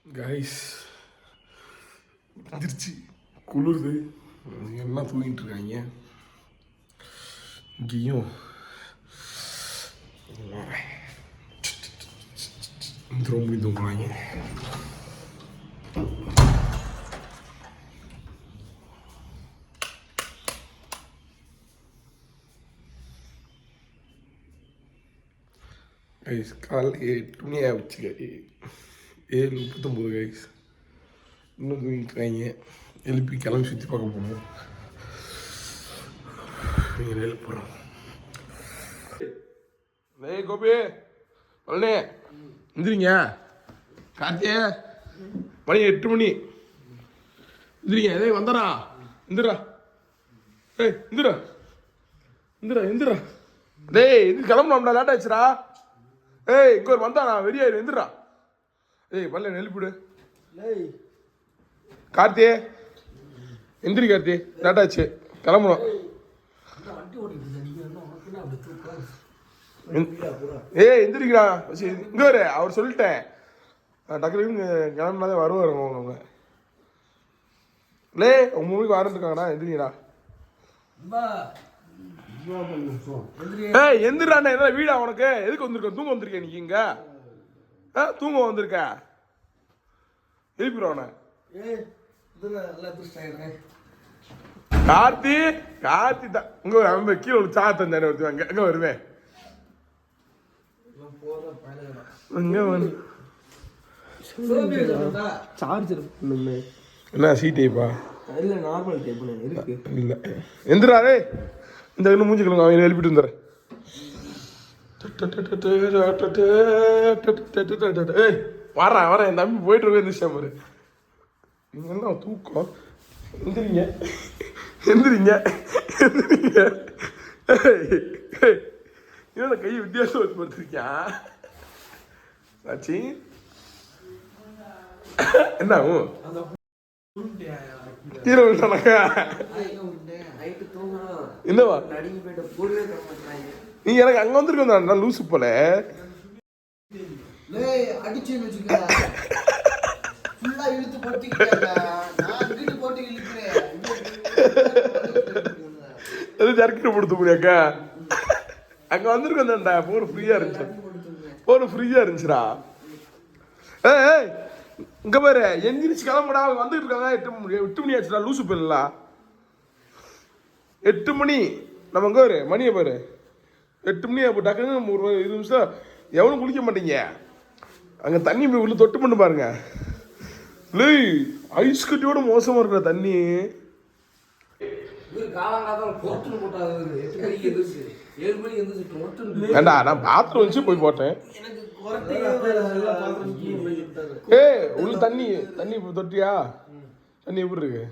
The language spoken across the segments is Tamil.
கைஸ் வந்துருச்சு, குளிருது. என்ன தூங்கிட்டு இருக்காங்க இங்கேயும். ரொம்ப தூங்குவாங்க. கைஸ் கால் 8 மணி ஆகிடுச்சு. 7:39 கைஸ். இன்னும் தூங்கிட்டுருக்காங்க. எழுப்பி கிளம்பி சுற்றி பார்க்க போகணும். நீங்கள் எழுப்புறோம். ஏய் கோபி பழனி எந்திரிங்க. கார்த்தியே மணி 8 மணி. எந்திரிங்க. ஏய் வந்தரா எந்திரா. ஏய் எந்திரா எந்திரா எந்திரா. டேய் இது கிளம்பணும்டா, லேட் ஆச்சுடா. ஏய் இங்கே ஒரு வந்தானா வெறியாயிரு. எந்திரா. ஏய் பல்ல எழுப்பிடு. கார்த்தியே எந்திரி. கார்த்தி லேட் ஆச்சு, கிளம்பணும். ஏய் எந்திரிக்கிறா. இங்கே வரு. அவர் சொல்லிட்டேன் டக்குனு கிளம்புனாதே வருவார். அவங்க லே 9 மணிக்கு ஆரம்பிருக்காங்கண்ணா. எந்திரிங்கடா. ஏய் எந்திராண்ணே. என்ன வீடா உனக்கு? எதுக்கு வந்திருக்க? தூங்க வந்திருக்கேன் இன்னைக்கு இங்க? தூங்க வந்திருக்க. எழுப்பிடுவானே. கார்த்தி கார்த்தி தான் இங்க ஒரு அவன் கீழே ஒரு சாத்தந்தானே ஒருத்தவங்க எங்க வருவேன். என்ன சி டைப்பா? இல்ல நார்மல் டைப் இருக்கு. இல்ல எந்திராரே. இந்த இன்னும் மூஞ்சி கிழங்கு அவன் எழுப்பிட்டு வந்துடுறேன். ஏய் வரேன் வரேன். என் தம்பி போயிட்டு இருக்க எந்திரிச்சா பாரு. நீங்க என்ன தூக்கம்? எந்திரிங்க எந்திரிங்க எந்திரிங்க. என்னோட கையை வித்தியாசம் வச்சு படுத்திருக்கியான் ஆச்சு. என்ன ஆகும்? ஹீரோ விட்டானாக்கா? என்னவா நீ எனக்கு அங்க வந்துருக்க லூசு போல. ஜர்க்கிட்ட போட்டு முடியாக்கா அங்க வந்திருக்கா. போன் ஃப்ரீயா இருந்துச்சு. போன் ஃப்ரீயா இருந்துச்சுடா. ஏய் இங்க பாரு. எந்திரிச்சு கிளம்புடா. வந்துட்டு இருக்காங்க. 8 மணி ஆச்சுடா. லூசு போயிடல. 8 மணி. நம்ம அங்கே பாரு மணியை பாரு. 8 மணி அப்போ டக்குன்னு 20 நிமிஷம் எவனும் குளிக்க மாட்டீங்க. அங்கே தண்ணி போய் உள்ள தொட்டு பண்ணு பாருங்க. லே ஐஸ் கட்டியோட மோசமாக இருக்கிற தண்ணி. ஏண்டா நான் பாத்ரூம் வச்சு போய் போட்டேன். ஏ உள்ள தண்ணி தண்ணி தொட்டியா? தண்ணி எப்படி இருக்கு?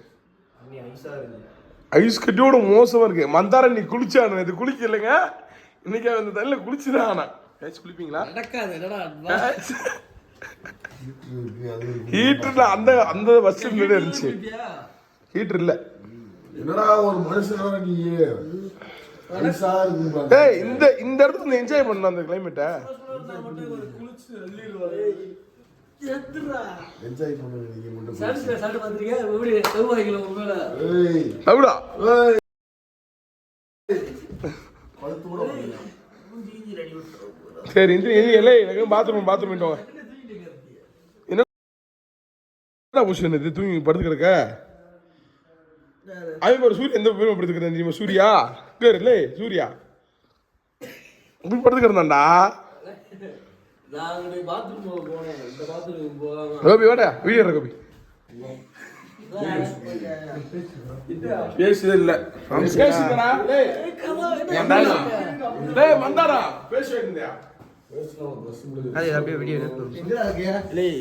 ஐஸ் கட்டியோட மோசமா இருக்கு. மந்தார நீ குளிச்சானு. இது குளிக்க இல்லைங்க. இன்னைக்கு அந்த தண்ணியில குளிச்சுதான். ஆனா குளிப்பீங்களா? ஹீட்டர்ல அந்த அந்த பஸ் இருந்துச்சு. ஹீட்டர் இல்ல. என்னடா ஒரு மனுஷனோட நீ ஏய் இந்த இந்த இடத்துல என்ஜாய் பண்ணலாம் அந்த கிளைமேட்டை. என்ஜாய் பண்ணுங்க நீங்க மட்டும். சாப்பிட்டு பாத்துறீங்க எப்படி செவ்வாய்க்குல ஒருவேளை. ஏய் அப்படியே சரி இந்த ஏலே எனக்கு பாத்ரூம் போங்க. என்ன பொசிஷன் இது? தூங்கி படுத்து கிடக்க. அவன் ஒரு சூரிய எந்த பேரும் படுத்துக்கிறேன் தெரியுமா? சூர்யா பேர் இல்லை சூர்யா இப்படி படுத்து கிடந்தான்டா. கோபி வாடா வீடியோ கோபி. பேசுதே இல்ல. பேசுதடா. டேய் மந்தாரா பேச வேண்டியா? அது அப்படியே வீடியோ எடுத்து. டேய்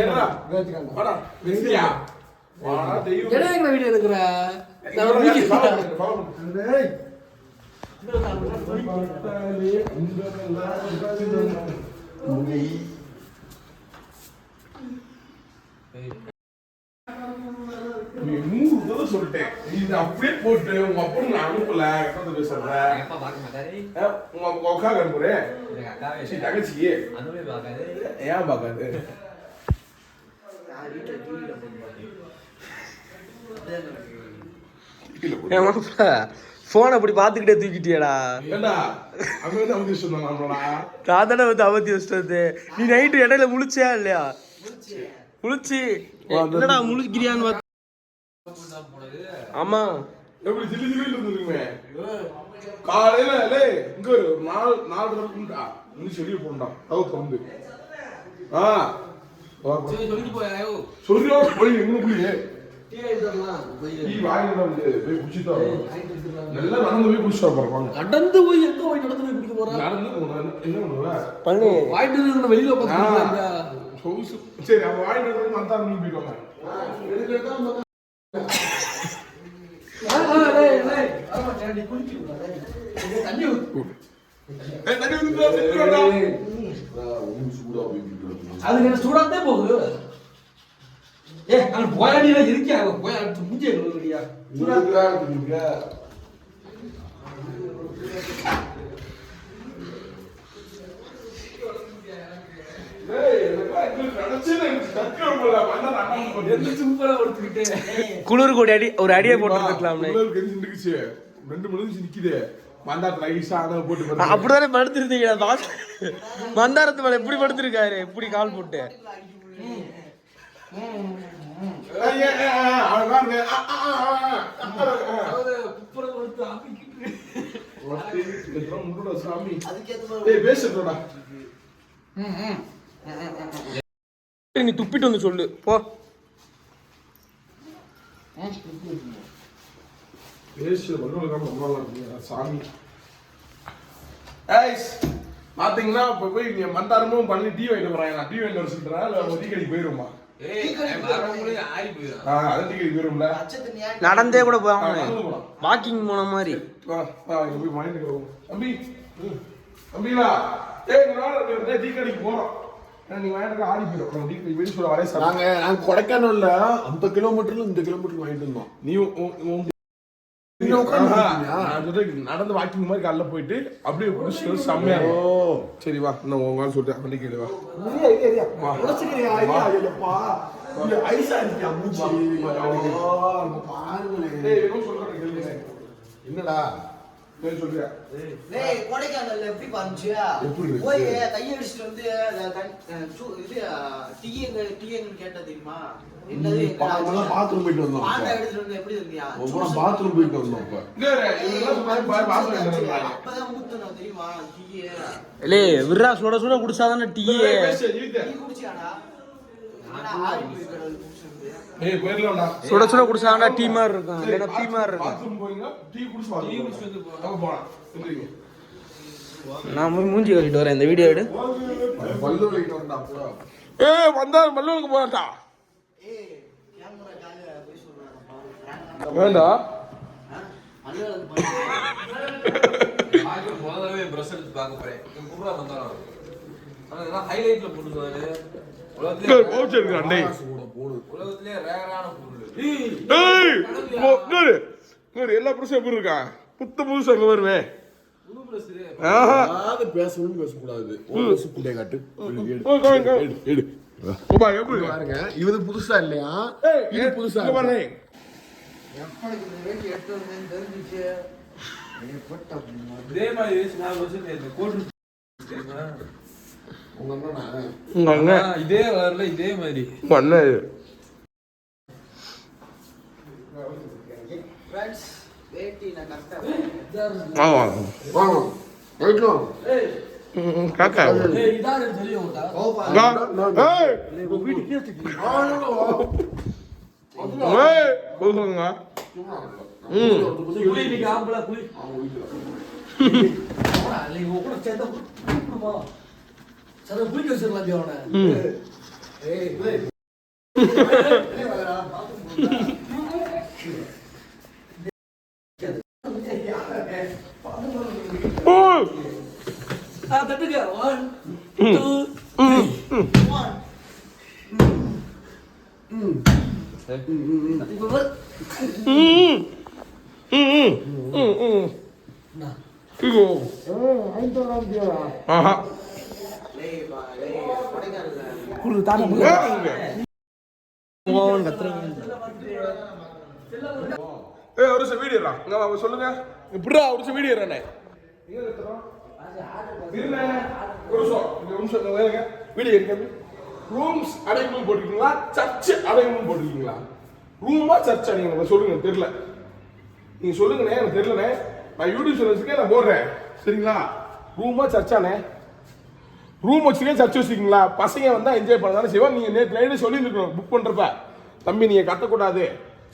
ஏறா வாடா வெந்தியா. வாடா தெய்வம். என்னங்க வீடியோ எடுக்கற? நான் வீடியோ டேய் நீ 100 தடவை சொல்லிட்டேன். இது அப்படியே போட்டு உங்க அப்பா நான் அனுப்பல. கரெக்டா பேசுறேன். அப்பா பார்க்க மாட்டாரு. உங்க அக்கா அனுப்புறேன். எங்க அக்காவே தங்கச்சி அதுவே பார்க்காது. ஏன் பார்க்காது? போன் அப்படி பாத்துக்கிட்டே தூக்கிட்டியடா. நான் தானே வந்து அவத்தி வச்சுட்டு. நீ நைட்டு இடையில முழிச்சியா இல்லையா? முழிச்சு என்னடா முழிக்கிறியான்னு. ஆமா எப்படி ஜில்லி ஜில்லி இருந்துருக்குமே. காலையில இங்க ஒரு 4 இருக்கும்டா. இன்னும் சொல்லி போண்டா. அது வந்து சொல்லியோ போய் எங்க போய் நடந்து போய் எங்க போய் நடந்து போய் குடிக்க போறா? வெளியில சரி அவன் வாங்கிட்டு வந்தா போயிடுவாங்க. அதுக்கு சூடாத்தே போகுது. அங்க போயாடியில இருக்கியா? போய் அடுத்து மூஞ்சி கழுவுறியா? குளிர் கூட அடி ஒரு அடியை போட்டு 2 மணி நிக்குது. அப்படிதானே படுத்திருந்தீங்க. மந்தாரத்து மேல எப்படி படுத்திருக்காரு? எப்படி கால் போட்டு நீ துப்பிட்டு வந்து சொல்லு போ. சாமி பாத்தீங்கன்னா இப்ப போய் மந்தாரமும் பண்ணி டீ வாங்கிட்டு போறாங்க. டீ வாங்கிட்டு வர சொல்றேன். டீ கடைக்கு போயிருமா? நடந்தே கூட போவாங்க. வாக்கிங் போன மாதிரி. கொடைக்கானல்ல 50 கிலோமீட்டர்ல இந்த கிலோமீட்டர் வாங்கிட்டு இருந்தோம். நீ நடந்து வாக்கிங் மாதிரி காலைல போயிட்டு அப்படியே குடிச்சிட்டு செம்மையா. சரி வா நான் உங்க சொல்லிட்டு வண்டி கேளு. என்னடா சொல்றியா? கொடைக்கானல்ல எப்படி பாருச்சு? போய் கையடிச்சுட்டு வந்து டீ எங்க கேட்ட தெரியுமா? பாத்ரூம் போயிட்டு வந்தோம். எப்படி இருந்தியா? பாத்ரூம் போயிட்டு வந்தோம். விரா சுட சுட குடிச்சாதானே டீ. சுட சுட குடிச்சாதானே டீ மாதிரி இருக்கும். டீ மாதிரி இருக்கும். நான் போய் மூஞ்சி கட்டிட்டு வரேன். இந்த வீடியோ எடு. வந்தா மல்லூருக்கு போறாட்டா வேண்டாம். பிரஷ் எடுத்து பார்க்க போறேன். ஹைலைட்ல போட்டுருக்காரு. உலகத்திலே ரேரான பொருள். எல்லா பிரஷும் எப்படி இருக்கா? புதுசு அங்க வருவேன். பேசக்கூடாது. இது புதுசா இல்லையா? இது புதுசா இதே மாதிரி இதே வரல. இதே மாதிரி காக்கா குளிக்க வச்சிடலாம். தட்டுங்க. 1 2 தானே ஏய் ஒரு நிமிஷம் வீடியோடா இங்க சொல்லுங்க இப்படிடா ஒரு நிமிஷம் வீடியோ எடுறேன் வீடியோ எடுக்க ரூம்ஸ் அடைக்கணும் போட்டிருக்கீங்களா சர்ச் அடைக்கணும் போட்டிருக்கீங்களா ரூமா சர்ச் அடைக்கணும் சொல்லுங்க தெரியல நீங்க சொல்லுங்கண்ணே எனக்கு தெரியலண்ணே நான் யூடியூப் சேனல்ஸ்க்கே நான் போடுறேன் சரிங்களா ரூமா சர்ச்சானே ரூம் வச்சுக்கே சர்ச் வச்சுக்கீங்களா பசங்க வந்தா என்ஜாய் பண்ணதானே செய்வோம் நீங்க நேற்று நைட்டு சொல்லியிருக்கணும் புக் பண்றப்ப தம்பி நீங்க கத்தக்கூடாது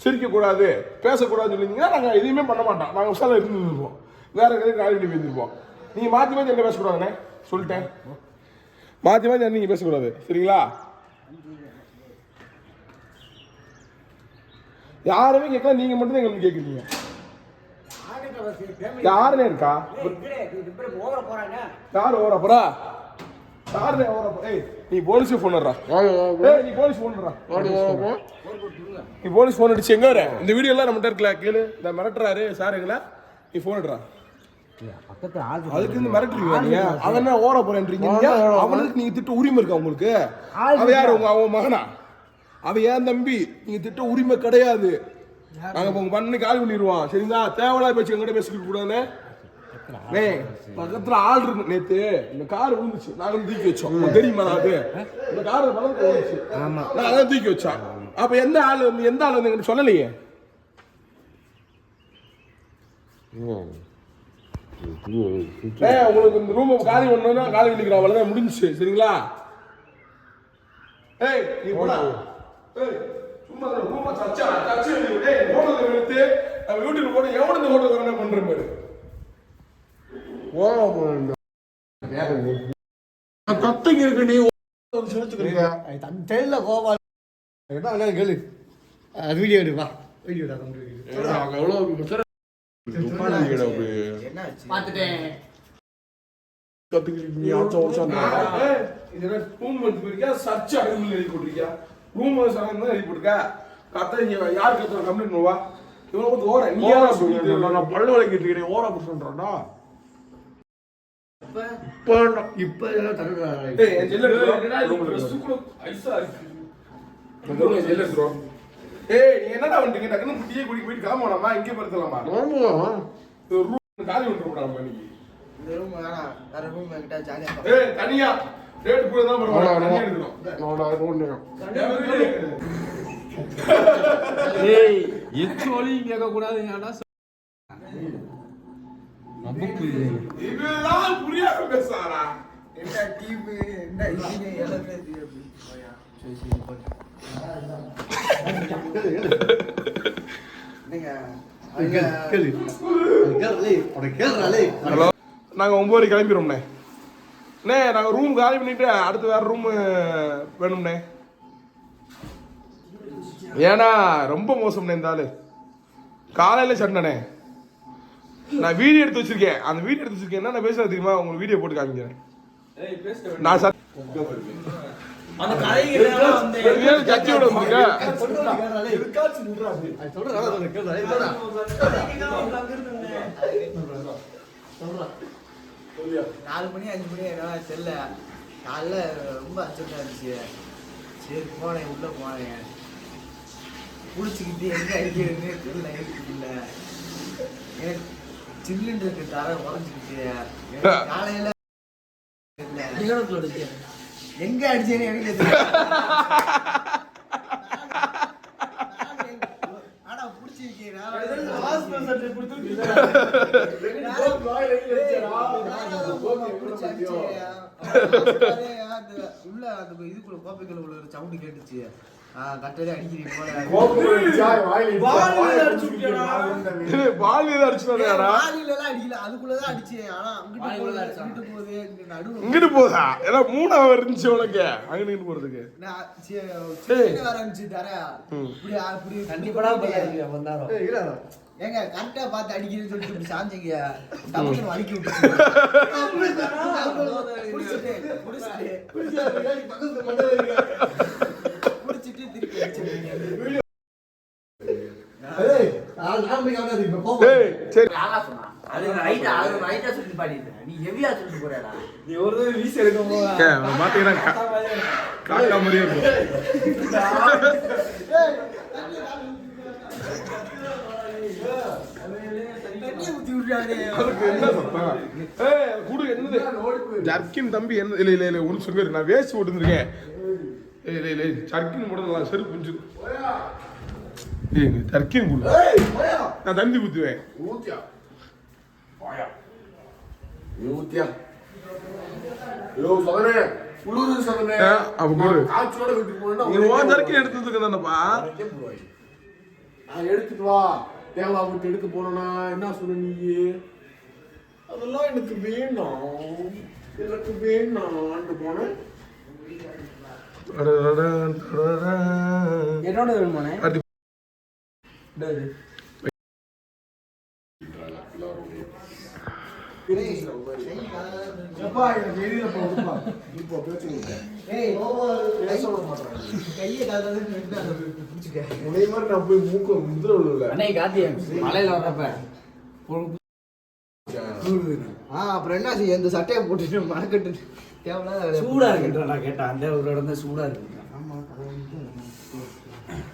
சிரிக்கக்கூடாது பேசக்கூடாதுன்னு சொல்லியிருந்தீங்கன்னா நாங்கள் எதுவுமே பண்ண மாட்டோம் நாங்கள் உஷாராக இருந்துருப்போம் வேற எதாவது காலி பண்ணி வந்துருப்போம் நீங்கள் மாற்றி மாற்றி என்ன பேசக்கூடாதுண்ணே சொல்லிட்டேன் மாற்றி மாற்றி நீங்கள் பேசக்கூடாது சரிங்களா யாருமே கேட்கல நீங்கள் மட்டும் தான் எங்களுக்கு கேட்குறீங்க யாருனே இருக்கா யார் ஓவரா போறா யாருனே ஓவரா போறா ஏய் நீ போலீஸுக்கு ஃபோன் பண்ணுறா ஏய் நீ போலீஸ் ஃபோன் பண்ணுறா நீ போலீஸ் ஃபோன் அடிச்சு எங்க வர இந்த வீடியோ எல்லாம் நம்மகிட்ட இருக்கல கேளு இந்த மிரட்டுறாரு சார் எங்களை நீ ஃபோன் எடுறா அதுக்கு இந்த மிரட்டுறீங்க நீங்க அவன் என்ன ஓர போறேன்றீங்க அவனுக்கு நீங்க திட்ட உரிமை இருக்கா உங்களுக்கு அவன் யாரு அவன் மகனா அவன் ஏன் தம்பி நீங்க திட்ட உரிமை கிடையாது நாங்க உங்க பண்ணி கால் பண்ணிடுவோம் சரிங்களா தேவையில்லா பேச்சு எங்கிட்ட பேசிக்க கூடாதுன்னு பக்கத்துல ஆள் இருக்கு நேத்து இந்த கார் விழுந்துச்சு நாங்க தூக்கி வச்சோம் தெரியுமா அது இந்த கார் விழுந்துச்சு நாங்க தூக்கி வச்சோம் அப்ப எந்த ஆள் வந்து எங்களுக்கு சொல்லலையே உங்களுக்கு இந்த ரூம் காலி பண்ணா காலி பண்ணிக்கிறோம் அவ்வளவுதான் முடிஞ்சிச்சு சரிங்களா ஏய் நீ போடா ஏய் சும்மா ரூம் சச்சா சச்சா ஏய் ஹோட்டல்ல எடுத்து யூடியூப்ல போட்டு எவன இந்த ஹோட்டல் வரணும் பண்ற மாதிரி ஓ கத்திங்க இருக்கு நீ சொல்லிச்சுக்கிறீங்க தெரியல கோபால் என்ன கேளு அது வீடியோ எடு வா வீடியோ எவ்வளோ பாத்துட்டேன் பல்லு வளைக்கிட்டு இருக்கேன் ஓரா சொல்றான்டா இப்ப ஏய் நீ என்னடா வந்தீங்க டக்குனு டீ குடி போய் கிளம்பலாமா இங்கே படுத்தலாமா ரூம் காலி விட்டுறோம்டா நீ இந்த ரூம் வேணாம் வேற ரூம் கிட்ட ஜாலியா ஏய் தனியா ரேட் கூட தான் பரவாயில்லை தனியா எடுக்கணும் ஏய் எச்சோலி கேட்க கூடாதுங்கடா இதெல்லாம் புரியாம பேசாரா என்ன டீம் என்ன இது எல்லாமே ஹலோ நாங்க 9 கிளம்பிடும்ண்ணே அண்ணே நாங்க ரூம் காலி பண்ணிட்டு அடுத்து வேற ரூம் வேணும்ண்ணே ஏன்னா ரொம்ப மோசம்ண்ணே இந்த ஆளு காலையில சண்டனே நான் வீடியோ எடுத்து வச்சிருக்கேன் அந்த வீடியோ எடுத்து வச்சிருக்கேன் என்ன பேசுறது தெரியுமா உங்களுக்கு வீடியோ போட்டு காமிக்கிறேன் நான் சார் அந்த கதைகள வந்து ஜட்ஜியோட வந்துங்க நாலு மணி 5 மணி என்ன தெரியல காலைல ரொம்ப அர்ஜென்டா இருந்துச்சு சரி போனேன் உள்ள போனேன் குளிச்சுக்கிட்டு எங்க அடிக்கிறதுன்னு தெரியல இல்லை எனக்கு சில்லுன்றது தர உடஞ்சிக்கிச்சு காலையில எங்க அடிச்சேன்னு எனக்கு தெரியும் ஆனா புடிச்சிருக்கேன் உள்ள அந்த இதுக்குள்ள கோப்பைக்குள்ள உள்ள ஒரு சவுண்ட் கேட்டுச்சு கட்டதே அடிக்கிறீங்க அதுக்குள்ளதான் அடிச்சேன் ஆனா இங்கிட்டு போதா ஏன்னா 3 இருந்துச்சு உனக்கு அங்கிட்டு போறதுக்கு வேற இருந்துச்சு தர இப்படி கண்டிப்பா ஏங்க கரெக்டா பார்த்து அடிக்கிறேன்னு சொல்லிட்டு இப்படி சாஞ்சிங்க டபுள்னு வலிக்கி விட்டுச்சு குடிச்சிட்டு திருப்பி அடிச்சிருக்கீங்க சரி அது ரைட்டா சொல்லி பாடிட்டு நீ ஹெவியா சொல்லிட்டு போறடா நீ ஒரு வீசி எடுக்க போவா மாட்டீங்கன்னா காக்கா மாதிரியே இருக்கும். அதுக்கு என்ன சத்தம்? குடு என்னது? ஜர்க்கின் தம்பி என்ன? இல்ல ஒன்று சொல்லிரு, நான் வேஸ்ட் போட்டுருக்கேன். இல்ல ஜர்க்கின் போட நல்லா செருப்பு புஞ்சு. ஜர்க்கின் குடு, நான் தந்தி ஊத்துவேன். ஊத்தியா ஊத்தியா அப்ப குடு. ஜர்க்கின் எடுத்துட்டு தானப்பா எடுத்துட்டு வா. தேவா விட்டு எடுக்க போனா என்ன சொல்ல நீ? அதெல்லாம் எனக்கு வேணும், எனக்கு வேணான்னு போனேன். என்னோட வேணுமானே? அப்புறம் என்ன இந்த சட்டையை போட்டுட்டு மறக்கட்டு தேவையில்லாத சூடா இருக்குன்றா கேட்டா. அந்த ஒரு இடம் தான் சூடா இருக்கு.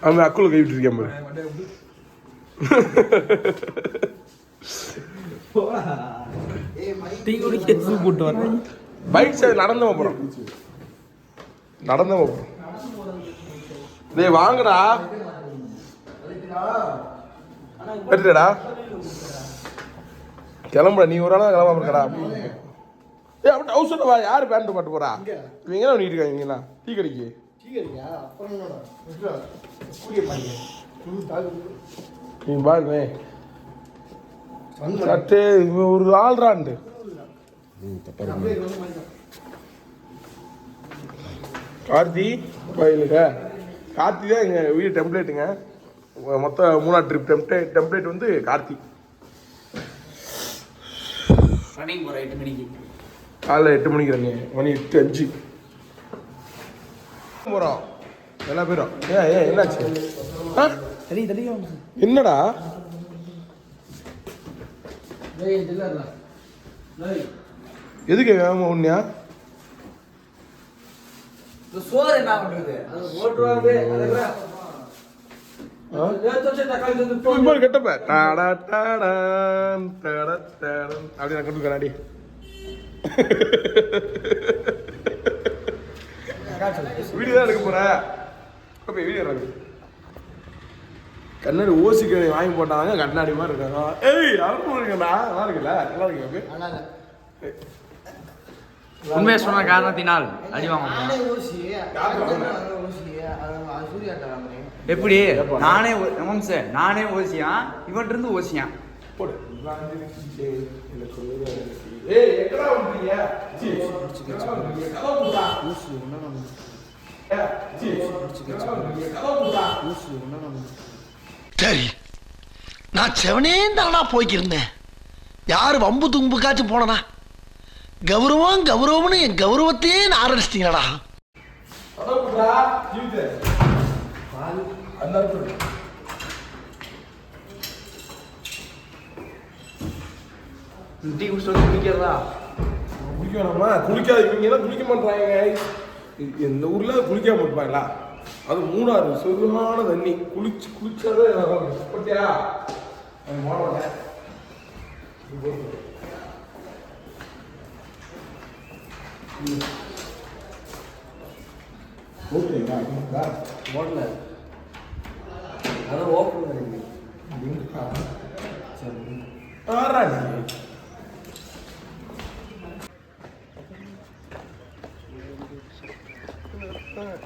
அவன் அக்குள்ள கை விட்டுருக்கேன் பாரு. டீ குடிக்க எது போட்டு வரேன். பைக் சைடு நடந்து போறோம், நடந்து போறோம். டேய் வாங்கடா, எடுத்துடா கிளம்புடா. நீ ஒரு ஆளா கிளம்பாம இருக்கடா. ஏய் அப்படி ஹவுஸ் வா. யாரு பேண்ட் பாட்டு போறா? இவங்க என்ன பண்ணிட்டு இருக்காங்க? இவங்களா டீ கடைக்கு நீ பாருங்க. சட்டே ஒரு ஆள்ராண்டு. கார்த்தி கோயிலுங்க. கார்த்தி தான் எங்க வீடு டெம்ப்ளேட்டுங்க. மொத்தம் 3 ட்ரிப் டெம்ப்ளேட் வந்து கார்த்தி. ரன்னிங் போற 8 மணிக்கு, காலைல 8 மணிக்கு ரன்னிங். மணி 8:05 போறோம் எல்லா பேரும். ஏன் என்னாச்சு? என்னடா எதுக்கு வேகமா ஒன்னியா? சோறு என்ன பண்றது? அது ஓட்டுவாங்க. கெட்டப்ப அப்படி நான் கண்டு கண்ணாடி வீடியோ தான் எடுக்க போறேன். வீடியோ கண்ணாடி ஓசி வாங்கி போட்டாங்க, கண்ணாடி மாதிரி இருக்காங்க. ஏய் அழகா இருக்குண்ணா, நல்லா இருக்குல்ல? நல்லா இருக்கு. உண்மையை சொன்ன காரணத்தினால் அடி வாங்க. எப்படி நானே நானே ஓசியா, இவன் இருந்து ஓசியா போடு. ஏய் எங்கடா வந்தீங்க? சரி, நான் செவனே தானா போய்க்கிருந்தேன். யாரு வம்பு தும்புக்காச்சும் போனனா? கௌரவம் கௌரவம்னு என் கௌரவத்தையே ஆரம்பிச்சிட்டீங்களா? டீ குடிச்சு குடிக்கிறதா? குளிக்க வேணாமா? குளிக்காத இவங்க எல்லாம் குளிக்க மாட்டாங்க. இந்த ஊர்ல குளிக்காம இருப்பாங்களா? அது மூணாறு சுகமான தண்ணி. குளிச்சாவே பட்டியா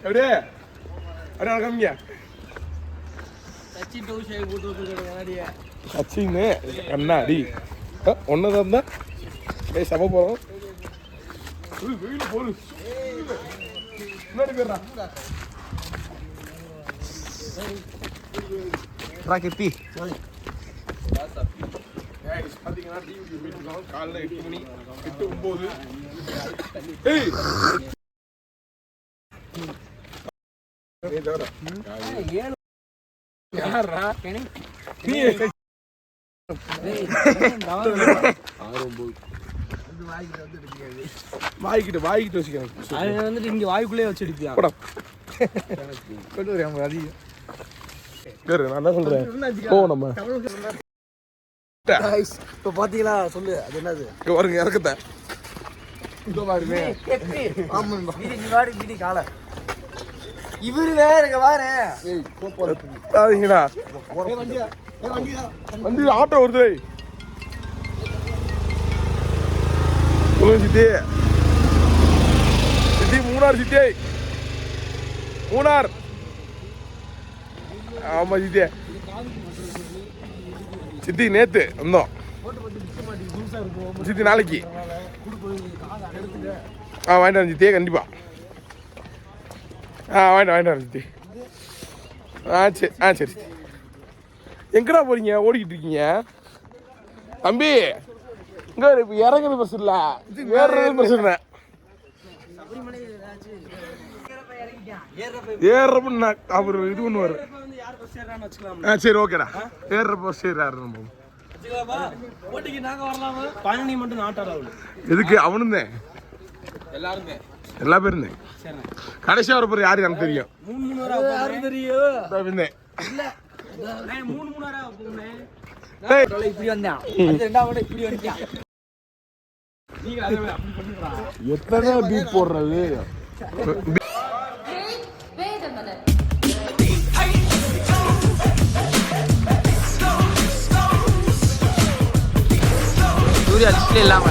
எப்படியே அப்படியே கம்மியா சச்சின்னு கண்ணாடி ஒன்னதான் இருந்தா சம போறோம். வெயில் போடு முன்னாடி போயிடுறா. கீர்த்தி பார்த்தீங்கன்னா டிவி போயிட்டு இருக்கோம். காலைல 8 மணி 8:09. ஏய் யாரா நீ வாய்க்கிட்டு வச்சுக்கிறேன். அது வந்துட்டு இங்க வாய்க்குள்ளே வச்சு எடுப்பியா போடா. கொண்டு வரேன் அதிகம் கேரு, நான் என்ன சொல்றேன், போ நம்ம. இப்போ பாத்தீங்களா சொல்லு அது என்னது இங்க பாருங்க இறக்கத்த. இதோ பாருங்க. காலை இவரு வேற இங்க வாரு பாருங்கடா. வண்டி ஆட்டோ வருது. சொல்லுங்க சித்தி. சித்தி மூணார் சித்தி. மூணார். ஆமா சித்தி. சித்தி நேத்து வந்தோம். சித்தி நாளைக்கு வாங்கிட்டு வரேன் சித்தி, கண்டிப்பா. வாங்கிட்டு வரேன் சித்தி. சரி சித்தி. எங்கடா போறீங்க, ஓடிக்கிட்டு இருக்கீங்க தம்பி? இங்க இப்போ இறங்குறது பஸ் இல்ல, ஏறுறது பஸ் இல்லை. ஏறுறப்ப அவர் இது பண்ணுவார். சரி ஓகேடா, ஏறுறப்ப சரி ஏறுறோம். பழனி மட்டும் நாட்டார் எதுக்கு? அவனும் தான், எல்லா பேரும் தான். கடைசியா வர யாரு எனக்கு தெரியும். இப்படி வந்தான் இப்படி வந்தான். எத்தனை பீட் போடுறது? சூர்யா லிஸ்ட்ல இல்லாம